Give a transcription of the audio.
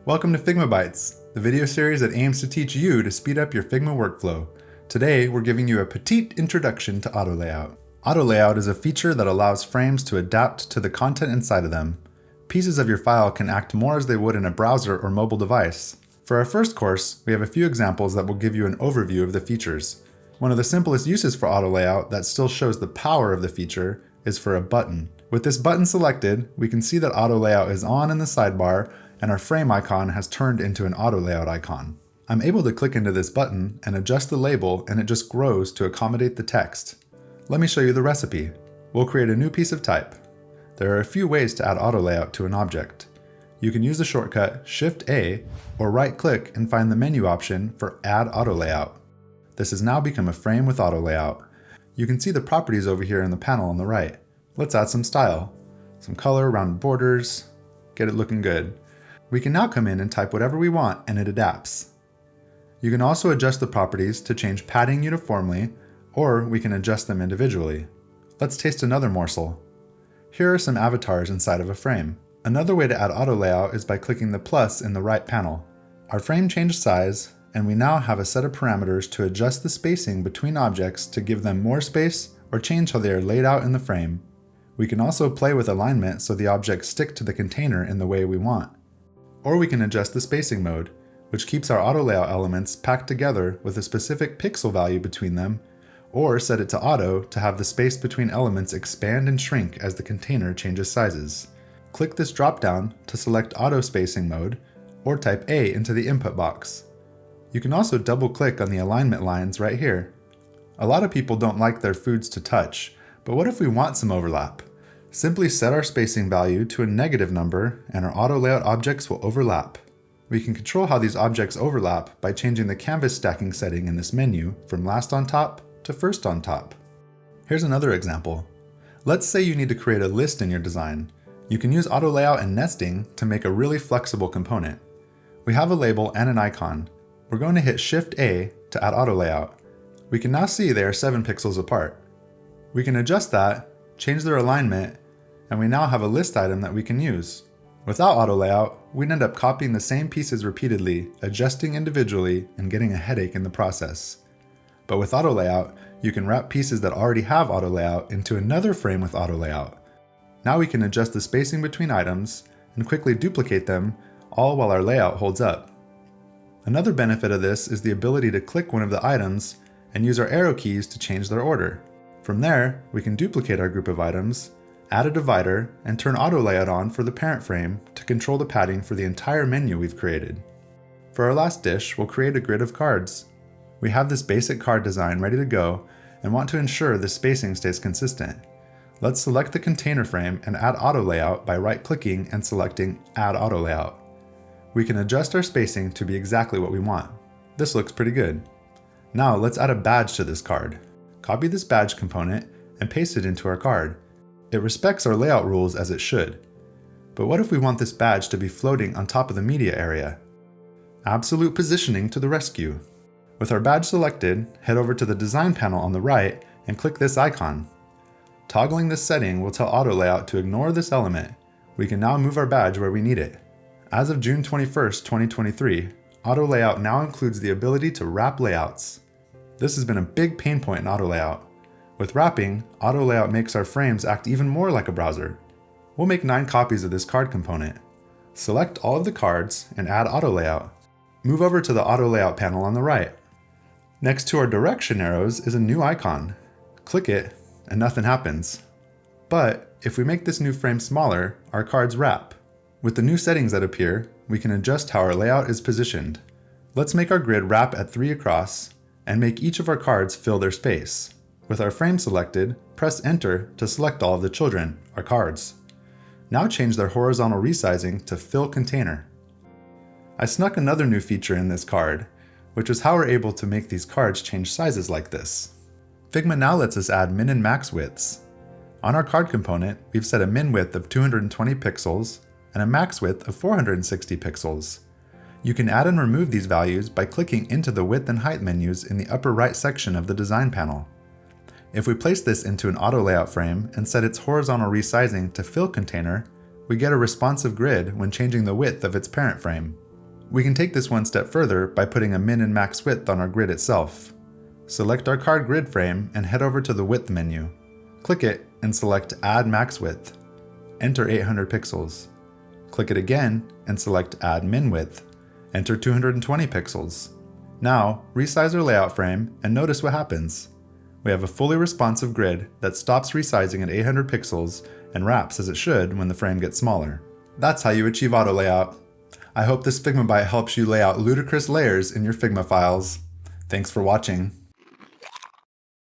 Welcome to Figma Bites, the video series that aims to teach you to speed up your Figma workflow. Today, we're giving you a petite introduction to auto layout. Auto layout is a feature that allows frames to adapt to the content inside of them. Pieces of your file can act more as they would in a browser or mobile device. For our first course, we have a few examples that will give you an overview of the features. One of the simplest uses for auto layout that still shows the power of the feature is for a button. With this button selected, we can see that auto layout is on in the sidebar and our frame icon has turned into an auto layout icon. I'm able to click into this button and adjust the label, and it just grows to accommodate the text. Let me show you the recipe. We'll create a new piece of type. There are a few ways to add auto layout to an object. You can use the shortcut Shift-A or right-click and find the menu option for Add Auto Layout. This has now become a frame with auto layout. You can see the properties over here in the panel on the right. Let's add some style, some color, rounded borders, get it looking good. We can now come in and type whatever we want and it adapts. You can also adjust the properties to change padding uniformly, or we can adjust them individually. Let's taste another morsel. Here are some avatars inside of a frame. Another way to add auto layout is by clicking the plus in the right panel. Our frame changed size, and we now have a set of parameters to adjust the spacing between objects to give them more space or change how they are laid out in the frame. We can also play with alignment so the objects stick to the container in the way we want. Or we can adjust the spacing mode, which keeps our auto layout elements packed together with a specific pixel value between them, or set it to auto to have the space between elements expand and shrink as the container changes sizes. Click this drop-down to select auto spacing mode, or type A into the input box. You can also double-click on the alignment lines right here. A lot of people don't like their foods to touch, but what if we want some overlap? Simply set our spacing value to a negative number and our auto layout objects will overlap. We can control how these objects overlap by changing the canvas stacking setting in this menu from last on top to first on top. Here's another example. Let's say you need to create a list in your design. You can use auto layout and nesting to make a really flexible component. We have a label and an icon. We're going to hit Shift-A to add auto layout. We can now see they are 7 pixels apart. We can adjust that, change their alignment, and we now have a list item that we can use. Without auto layout, we'd end up copying the same pieces repeatedly, adjusting individually, and getting a headache in the process. But with auto layout, you can wrap pieces that already have auto layout into another frame with auto layout. Now we can adjust the spacing between items and quickly duplicate them, all while our layout holds up. Another benefit of this is the ability to click one of the items and use our arrow keys to change their order. From there, we can duplicate our group of items, add a divider, and turn auto layout on for the parent frame to control the padding for the entire menu we've created. For our last dish, we'll create a grid of cards. We have this basic card design ready to go and want to ensure the spacing stays consistent. Let's select the container frame and add auto layout by right-clicking and selecting Add Auto Layout. We can adjust our spacing to be exactly what we want. This looks pretty good. Now let's add a badge to this card. Copy this badge component and paste it into our card. It respects our layout rules as it should. But what if we want this badge to be floating on top of the media area? Absolute positioning to the rescue. With our badge selected, head over to the design panel on the right and click this icon. Toggling this setting will tell auto layout to ignore this element. We can now move our badge where we need it. As of June 21st, 2023, auto layout now includes the ability to wrap layouts. This has been a big pain point in auto layout. With wrapping, auto layout makes our frames act even more like a browser. We'll make 9 copies of this card component. Select all of the cards and add auto layout. Move over to the auto layout panel on the right. Next to our direction arrows is a new icon. Click it and nothing happens. But if we make this new frame smaller, our cards wrap. With the new settings that appear, we can adjust how our layout is positioned. Let's make our grid wrap at 3 across and make each of our cards fill their space. With our frame selected, press Enter to select all of the children, our cards. Now change their horizontal resizing to Fill Container. I snuck another new feature in this card, which is how we're able to make these cards change sizes like this. Figma now lets us add min and max widths. On our card component, we've set a min width of 220 pixels and a max width of 460 pixels. You can add and remove these values by clicking into the width and height menus in the upper right section of the design panel. If we place this into an auto layout frame and set its horizontal resizing to fill container, we get a responsive grid when changing the width of its parent frame. We can take this one step further by putting a min and max width on our grid itself. Select our card grid frame and head over to the width menu. Click it and select Add Max Width. Enter 800 pixels. Click it again and select Add Min Width. Enter 220 pixels. Now, resize our layout frame and notice what happens. We have a fully responsive grid that stops resizing at 800 pixels and wraps as it should when the frame gets smaller. That's how you achieve auto layout. I hope this Figma Bite helps you lay out ludicrous layers in your Figma files. Thanks for watching.